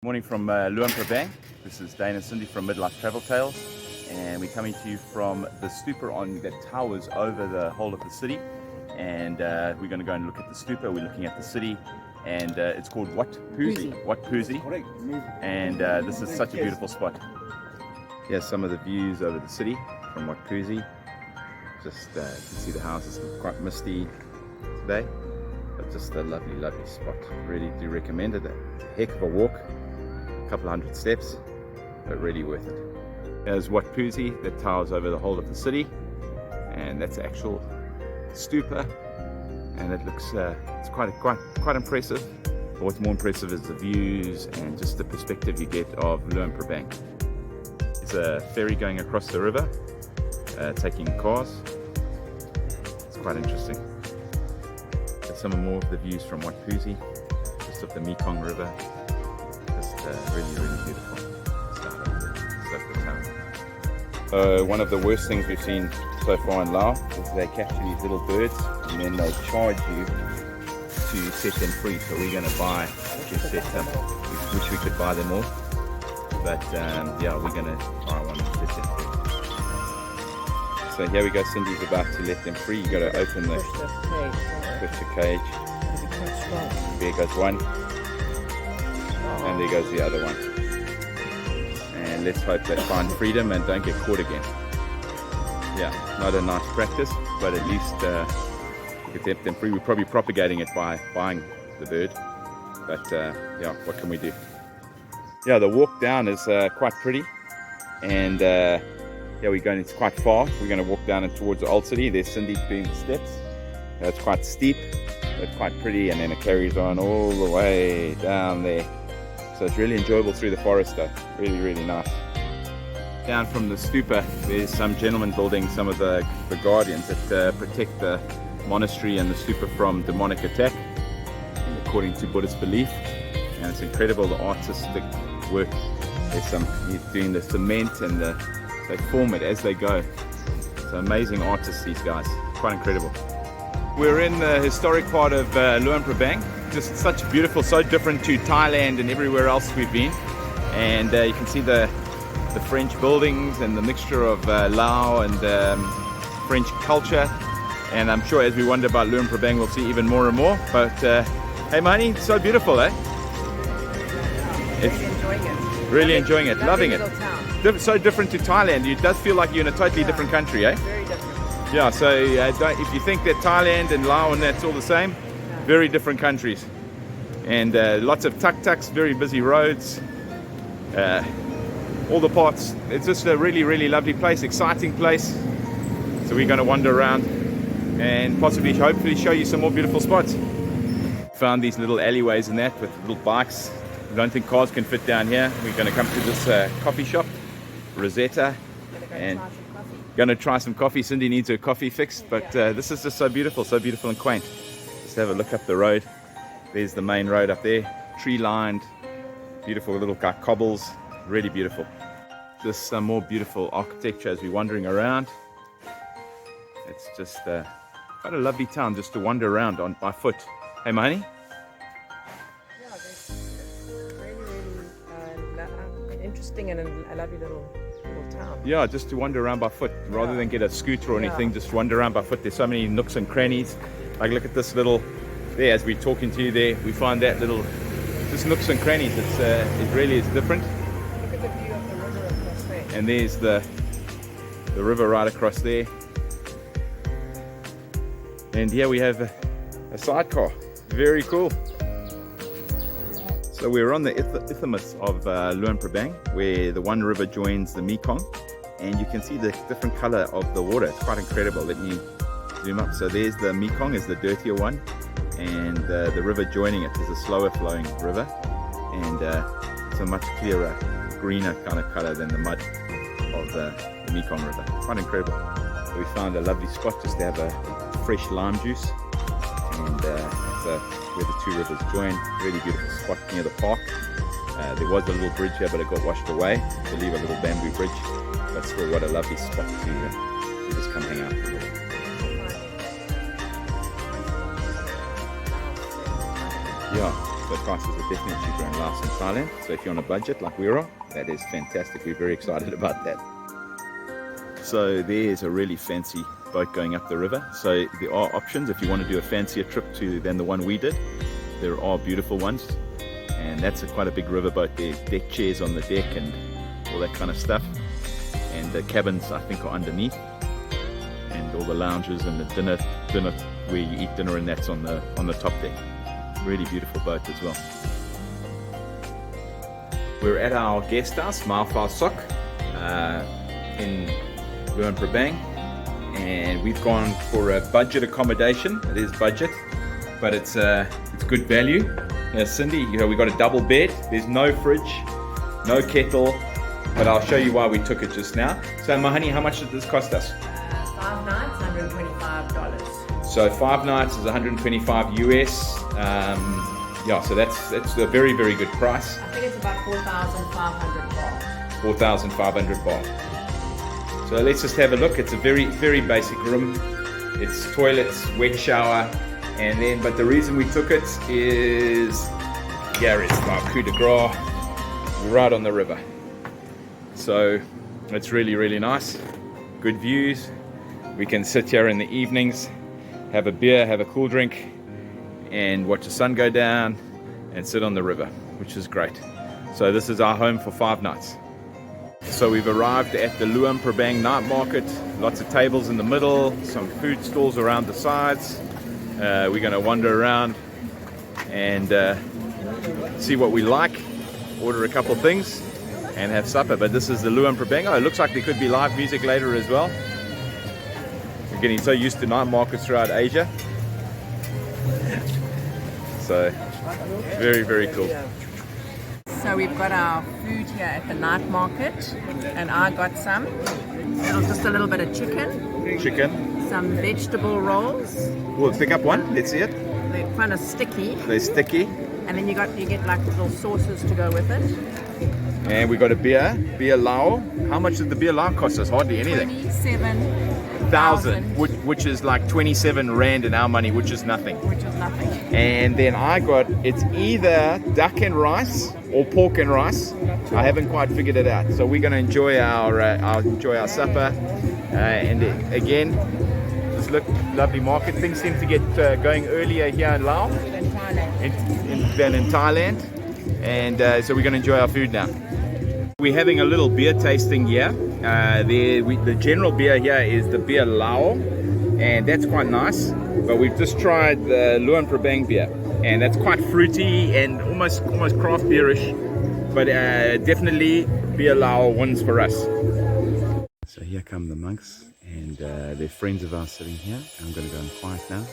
Morning from Luang Prabang. This is Dane and Cindy from Midlife Travel Tales, and we're coming to you from the stupa that towers over the whole of the city. And we're going to go and look at the stupa. We're looking at the city, and it's called Wat Puzi. Wat Puzi. And this is such a beautiful spot. Here's some of the views over the city from Wat Puzi. Just you can see the houses look quite misty today, but just a lovely, lovely spot. Really do recommend it. A heck of a walk. Couple hundred steps, but really worth it. There's Wat Puzi that towers over the whole of the city, and that's the actual stupa, and it looks it's quite impressive. But what's more impressive is the views and just the perspective you get of Luang Prabang. There's a ferry going across the river, taking cars. It's quite interesting. There's some more of the views from Wat Puzi, just of the Mekong River. Really, really beautiful start of the town. One of the worst things we've seen so far in Laos is they capture these little birds and then they charge you to set them free. So we're going to buy to set them. We wish we could buy them all, but yeah, we're going to buy one and set them free. So here we go. Cindy's about to let them free. You got to open the push the cage. There goes one. And there goes the other one. And let's hope they find freedom and don't get caught again. Yeah, not a nice practice, but at least we could set them free. We're probably propagating it by buying the bird. But yeah, what can we do? Yeah, the walk down is quite pretty. And yeah, it's quite far. We're going to walk down towards the old city. There's Cindy doing the steps. It's quite steep, but quite pretty. And then it carries on all the way down there. So it's really enjoyable through the forest though. Really, really nice. Down from the stupa, there's some gentlemen building some of the guardians that protect the monastery and the stupa from demonic attack, according to Buddhist belief. And it's incredible, the artistic work. He's doing the cement and they form it as they go. So amazing artists, these guys. Quite incredible. We're in the historic part of Luang Prabang. Just such beautiful, so different to Thailand and everywhere else we've been. And you can see the French buildings and the mixture of Lao and French culture. And I'm sure as we wander about Luang Prabang we'll see even more and more. But hey Mani, so beautiful, eh? Really enjoying it, loving it. So different to Thailand. It does feel like you're in a totally different country, eh? Very different. Yeah, so if you think that Thailand and Laos and that's all the same, very different countries. And lots of tuk-tuks, very busy roads, all the parts. It's just a really, really lovely place, exciting place. So we're going to wander around and possibly, hopefully show you some more beautiful spots. Found these little alleyways and that with little bikes. I don't think cars can fit down here. We're going to come to this coffee shop, Rosetta, and going to try some coffee. Cindy needs her coffee fixed, but this is just so beautiful and quaint. Just have a look up the road. There's the main road up there, tree lined, beautiful little cobbles, really beautiful. Just some more beautiful architecture as we're wandering around. It's just quite a lovely town just to wander around on by foot. Hey Mahani? Yeah, it's really, really interesting and a lovely little town. Yeah, just to wander around by foot rather than get a scooter or anything. Just wander around by foot. There's so many nooks and crannies. Like look at this little there as we're talking to you there. We find that little just nooks and crannies. It really is different. Look at the view of the river across there. And there's the river right across there. And here we have a sidecar. Very cool. So we're on the isthmus of Luang Prabang, where the one river joins the Mekong, and you can see the different color of the water. It's quite incredible. Let me zoom up. So there's the Mekong, is the dirtier one, and the river joining it is a slower flowing river, and it's a much clearer, greener kind of color than the mud of the Mekong River. Quite incredible. So we found a lovely spot just to have a fresh lime juice, and where the two rivers join. Really beautiful spot near the park. There was a little bridge here, but it got washed away. I believe a little bamboo bridge. But still, what a lovely spot to just come hang out for a little. Yeah, So prices are definitely cheaper in Laos and Thailand. So if you're on a budget like we're on, that is fantastic. We're very excited about that. So there's a really fancy boat going up the river. So there are options if you want to do a fancier trip than the one we did. There are beautiful ones, and that's quite a big river boat. There's deck chairs on the deck and all that kind of stuff. And the cabins I think are underneath, and all the lounges and the dinner where you eat dinner, and that's on the top deck. Really beautiful boat as well. We're at our guest house, Mao Sok, in Luang Prabang, and we've gone for a budget accommodation. It is budget, but it's good value. Cindy, we got a double bed. There's no fridge, no kettle, but I'll show you why we took it just now. So Mahani, how much did this cost us? 5 nights, $125. So 5 nights is 125 US. Yeah, so that's a very, very good price. I think it's about 4,500 baht. 4,500 baht. So let's just have a look. It's a very, very basic room. It's toilets, wet shower, and then, but the reason we took it is, yeah, it's like coup de grace, right on the river. So it's really, really nice. Good views. We can sit here in the evenings, have a beer, have a cool drink, and watch the sun go down and sit on the river, which is great. So this is our home for 5 nights. So we've arrived at the Luang Prabang night market. Lots of tables in the middle, some food stalls around the sides. We're going to wander around and see what we like, order a couple things and have supper. But this is the Luang Prabang. Oh, it looks like there could be live music later as well. We're getting so used to night markets throughout Asia. So very, very cool. So we've got our food here at the night market, and I got just a little bit of chicken, some vegetable rolls. We'll pick up one. Let's see it. They're kind of sticky. They're sticky. And then you get like little sauces to go with it. And we got a beer Lao. How much did the beer Lao cost us? Hardly anything. 27,000, which is like 27 rand in our money, which is nothing. And then I got, it's either duck and rice or pork and rice. I haven't quite figured it out. So we're going to enjoy our supper. And again, this lovely market. Things seem to get going earlier here in Laos than in Thailand. And so we're going to enjoy our food now. We're having a little beer tasting here. The general beer here is the beer Lao, and that's quite nice. But we've just tried the Luang Prabang beer, and that's quite fruity and almost craft beerish. But definitely beer Lao wins for us. So here come the monks, and they're friends of ours sitting here. I'm going to go and quiet now.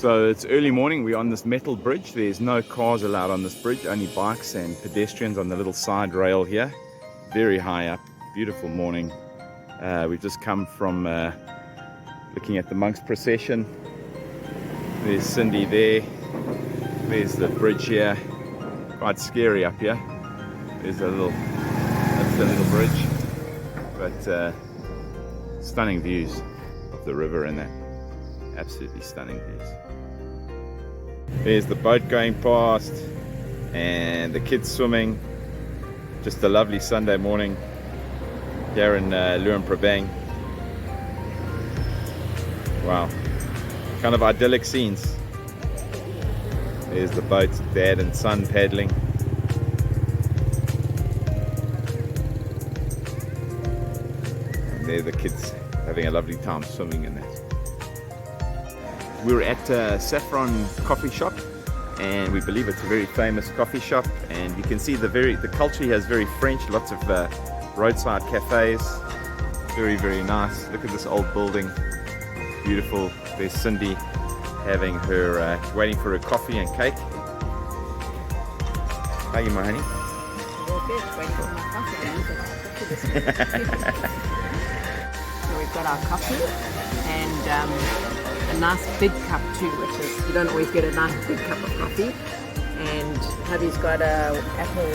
So it's early morning, we're on this metal bridge. There's no cars allowed on this bridge, only bikes and pedestrians on the little side rail here. Very high up, beautiful morning. We've just come from looking at the monks' procession. There's Cindy there. There's the bridge here. Quite scary up here. There's a little, that's the little bridge. But stunning views of the river and that. Absolutely stunning views. There's the boat going past and the kids swimming. Just a lovely Sunday morning here in Luang Prabang. Wow, kind of idyllic scenes. There's the boat, dad and son paddling. And there the kids having a lovely time swimming in that. We're at Saffron Coffee Shop, and we believe it's a very famous coffee shop. And you can see the culture here is very French. Lots of roadside cafes. Very, very nice. Look at this old building. Beautiful. There's Cindy having her waiting for her coffee and cake. How are you, my honey? Well, good. Waiting for my coffee. So we've got our coffee and a nice big cup too, which is, you don't always get a nice big cup of coffee. And hubby's got a apple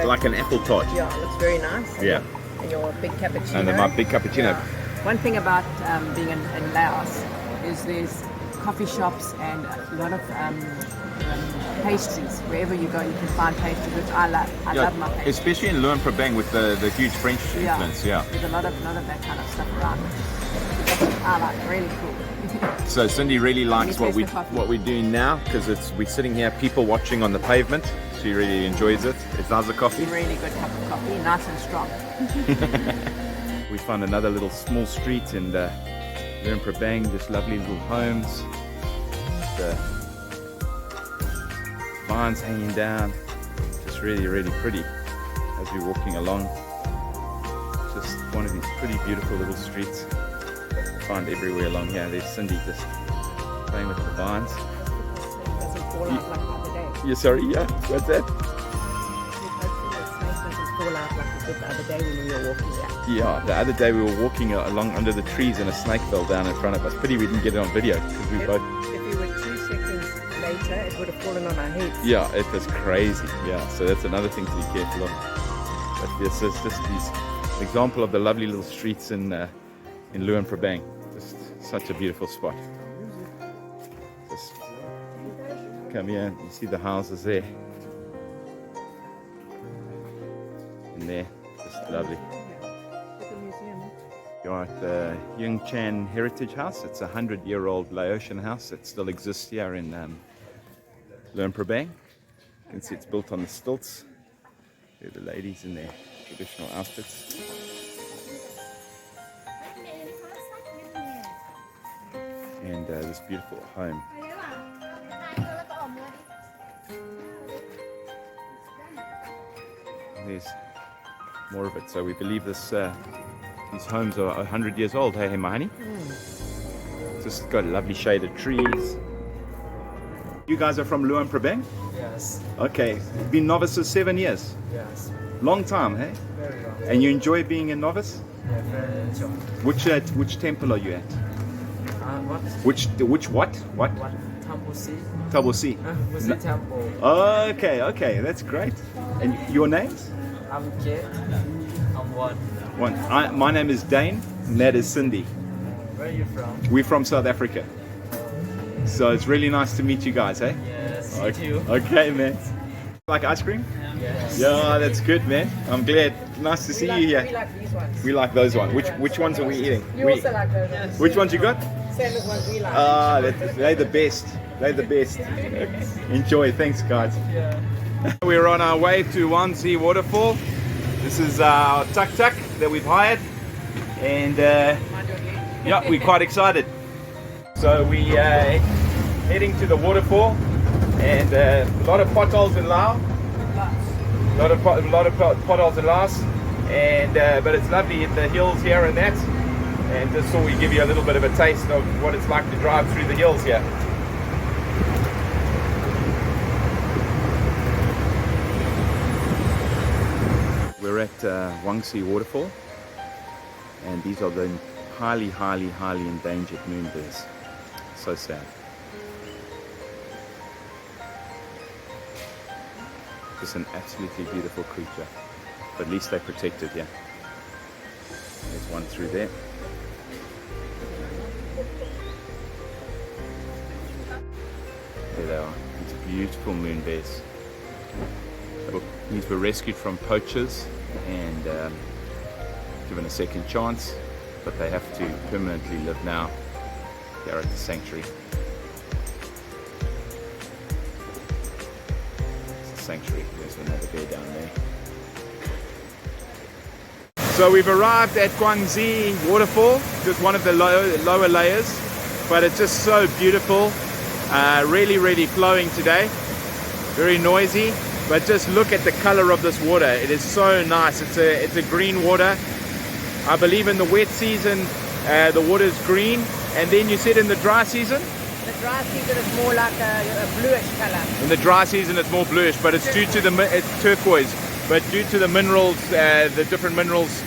like an apple tart. Yeah, it looks very nice. Yeah. And your big cappuccino. And then my big cappuccino. Yeah. One thing about being in Laos is there's coffee shops and a lot of pastries. Wherever you go, you can find pastries, which I love. I love my pastries. Especially in Luang Prabang with the huge French influence. Yeah. There's a lot of that kind of stuff around. I like, really cool. So Cindy really likes what we're doing now, because we're sitting here, people watching on the pavement. She really enjoys it. It's nice coffee. Really good cup of coffee, nice and strong. We found another little small street in Luang Prabang, just lovely little homes. The vines hanging down, just really, really pretty as we're walking along. Just one of these pretty beautiful little streets. Find everywhere along here. There's Cindy just playing with the vines. Doesn't fall out like the other day. Yeah, sorry, yeah. What's that? Fall out like it did the other day when we were walking there. Yeah, the other day we were walking along under the trees and a snake fell down in front of us. Pity we didn't get it on video, because we both... If we were 2 seconds later, it would have fallen on our heads. Yeah, it was crazy. Yeah, so that's another thing to be careful of. But this is just an example of the lovely little streets in Luang Prabang. Just such a beautiful spot. Just come here, you see the houses there. And there, just lovely. You're at the Yung Chan Heritage House. It's a 100-year-old Laotian house that still exists here in Luang Prabang. You can see it's built on the stilts. There are the ladies in their traditional outfits. And this beautiful home. There's more of it. So we believe these homes are 100 years old. Hey, Mahani? Just got lovely shaded trees. You guys are from Luang Prabang? Yes. Okay. Been novices 7 years? Yes. Long time, hey? Very long. And you enjoy being a novice? Yeah, very enjoy. Which temple are you at? What? Which what? What? What? Tambusi? Tabosi. Busi Temple. Okay, that's great. And your names? I'm Kit. I'm One. My name is Dane, and that is Cindy. Where are you from? We're from South Africa. So it's really nice to meet you guys, eh? Yes, Okay, you too. okay, man. Like ice cream? Yes. Yeah, that's good, man. I'm glad. Nice to see you We here. like these ones. We like those ones. Which ones are we eating? You also like those ones. Which ones you got? Same as ones we like. They're the best. They're the best. Enjoy. Thanks, guys. Yeah. We're on our way to Kuang Si Waterfall. This is our tuk-tuk that we've hired. And yeah, we're quite excited. So we heading to the waterfall, and a lot of potholes in Laos. A lot of potholes in Laos, and but it's lovely in the hills here and that. and just thought we'd give you a little bit of a taste of what it's like to drive through the hills here. We're at Kuang Si Waterfall, and these are the highly endangered moonbears. So sad. Just an absolutely beautiful creature, but at least they're protected here. There's one through there. There they are. These beautiful moonbears. These were rescued from poachers and given a second chance, but they have to permanently live now here at the sanctuary. It's a sanctuary. There's another bear down there. So we've arrived at Kuang Si Waterfall, just one of the lower layers, but it's just so beautiful. Really flowing today. Very noisy, but just look at the color of this water. It is so nice. It's a green water. I believe in the wet season the water is green, and then you said in the dry season? The dry season is more like a bluish color. In the dry season it's more bluish, but it's due to it's turquoise, but due to the minerals, the different minerals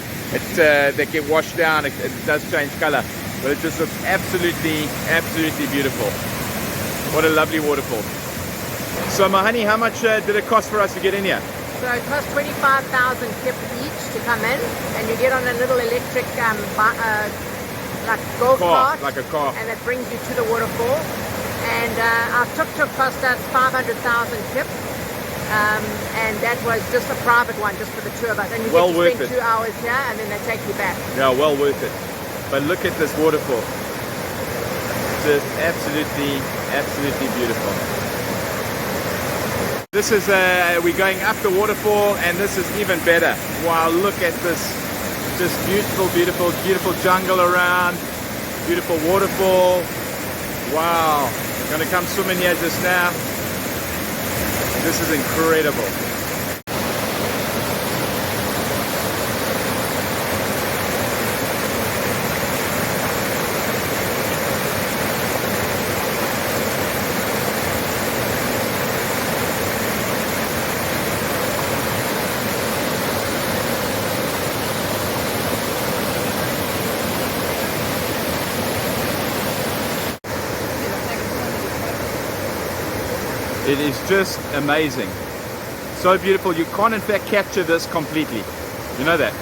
that get washed down, it does change color. But it just looks absolutely beautiful. What a lovely waterfall. So Mahani, how much did it cost for us to get in here? So it costs 25,000 kip each to come in, and you get on a little electric like go-kart, like a car, and it brings you to the waterfall. And our tuk-tuk cost us 500,000 kip, and that was just a private one, just for the two of us. And you well get to worth spend it. 2 hours here, and then they take you back. Yeah, well worth it. But look at this waterfall. Just absolutely beautiful. This is we're going up the waterfall, and this is even better. Wow, look at this. Just beautiful jungle around. Beautiful waterfall. Wow. Gonna come swimming here just now. This is incredible. It is just amazing. So beautiful. You can't in fact capture this completely. You know that?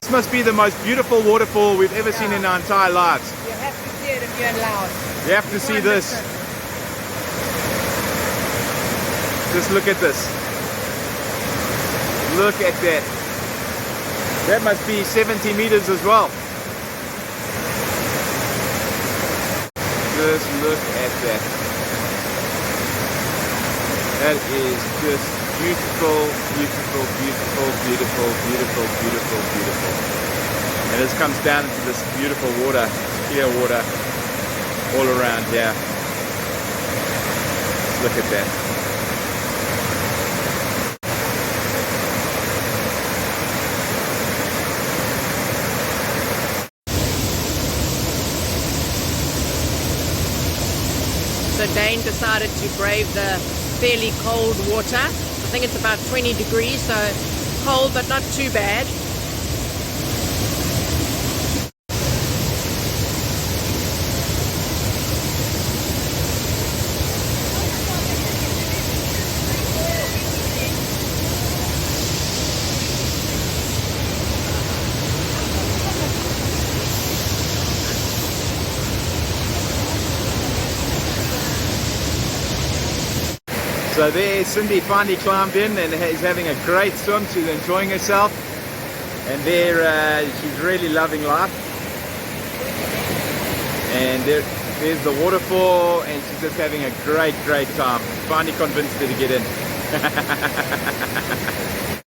This must be the most beautiful waterfall we've ever seen in our entire lives. You have to see it if you're in Laos. You have to see this. Just look at this. Look at that. That must be 70 meters as well. Just look at that. That is just beautiful. And this comes down into this beautiful water, clear water, all around here. Look at that. So Dane decided to brave the fairly cold water. I think it's about 20 degrees, so cold but not too bad. So there, Cindy finally climbed in and is having a great swim. She's enjoying herself, and there she's really loving life. And there's the waterfall, and she's just having a great time. Finally convinced her to get in.